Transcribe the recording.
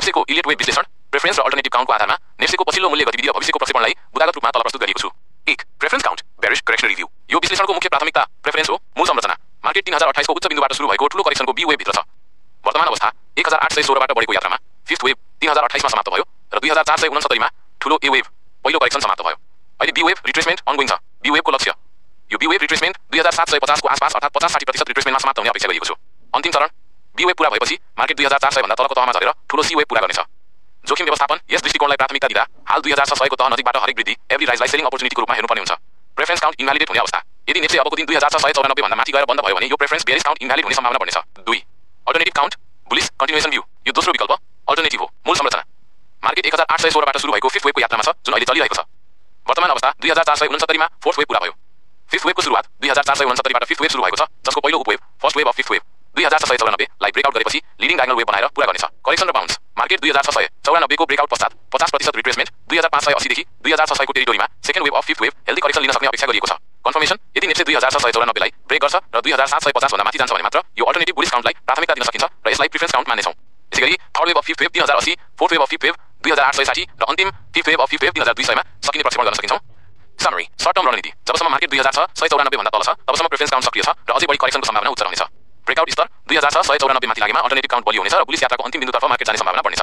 नेप्सेको Elliot wave विश्लेषण preference र alternative काउन्टको आधारमा नेप्सेको पछिल्लो मूल्य गतिविधि र भविष्यको प्रक्षेपणलाई बुदागत रूपमा तल प्रस्तुत गरिएको छु। 1. Preference count bearish correction review. यो विश्लेषणको मुख्य प्राथमिकता प्रेफरेन्स हो। मूल संरचना मार्केट 3028 को उच्च बिन्दुबाट सुरु भएको ठूलो करेक्सनको बी वेभ भित्र छ। वर्तमान अवस्था 1816 बाट बढेको यात्रामा फिफ्थ वेभ 3028 मा समाप्त भयो र 2469 मा ठूलो ए वेभ पहिलो करेक्सन समाप्त भयो। अहिले बी वेभ रिट्रेसमेन्ट अनगोइङ छ। बी वेभको लक्ष्य यो बी वेभ रिट्रेसमेन्ट 2750 को आसपास अर्थात् 50-60% रिट्रेसमेन्टमा समाप्त हुने अपेक्षा गरिएको छु। अन्तिम चरण बी वेभ पूरा भएपछि मार्केट 2400 भन्दा तलको तहमा झरेर ठूलो सी वेभ पूरा गर्नेछ। जोखिम व्यवस्थापन यस दृष्टिकोणलाई प्राथमिकता दिँदा हाल 2600 को तह नजिकबाट हरेक वृद्धि एभ्री राइजलाई सेलिङ अपर्चुनिटीको रूपमा हेर्नुपर्ने हुन्छ। प्रेफरेन्स काउन्ट इन्भ्यालिडेट हुने अवस्था यदि नेप्से अबको दिन 2694 भन्दा माथि गएर बन्द भयो भने यो प्रेफरेन्स बेरिश काउन्ट इन्भ्यालिड हुने सम्भावना बढ्नेछ। 2. Alternative count bullish continuation view. यो दोस्रो विकल्प अल्टरनेटिभ हो। मूल संरचना मार्केट 1816 बाट सुरु भएको फिफ्थ वेभको यात्रामा छ जुन अहिले चलिरहेको छ। वर्तमान अवस्था 2469 मा फोर्थ वेभ पूरा भयो। फिफ्थ वेभको सुरुवात 2469 बाट फिफ्थ वेभ सुरु भएको छ जसको पहिलो उपवेभ first wave of fifth wave 2694 लाई ब्रेकआउट गरेपछि लिडिङ डायगोनल वेभ बनाएर पूरा गर्नेछ। करेक्सन र बाउन्स मार्केट 2694 को ब्रेकआउट पश्चात 50% रिट्रेसमेन्ट 2580 देखि 2600 को टेरिटोरीमा second wave of fifth wave healthy correction लिन सक्ने अपेक्षा गरिएको छ। कन्फर्मेसन यदि नेप्से 2694 लाई ब्रेक गर्छ र 2750 भन्दा माथि जान्छ भने मात्र यो अल्टरनेटिभ बुलिश काउन्टलाई प्राथमिकता दिन सकिन्छ र यसलाई प्रेफरेन्स काउन्ट मान्नेछौँ। यसैगरी third wave of fifth wave 3080, fourth wave of fifth wave 2860 र अन्तिम fifth wave of fifth wave 3200 मा सकिने प्रक्षेपण गर्न सकिन्छौँ। समरी सर्ट टर्म रणनीति जबसम्म मार्केट 2694 भन्दा तल छ तबसम्म प्रेफरेन्स काउन्ट सक्रिय छ र अझै बढी करेक्सनको सम्भावना उच्च रहनेछ। ब्रेकआउट स्तर 2694 माथि लागेमा अल्टरनेटिभ काउन्ट बलियो हुनेछ र बुलिश यात्राको अन्तिम बिन्दुतर्फ मार्केट जाने सम्भावना बढ्नेछ।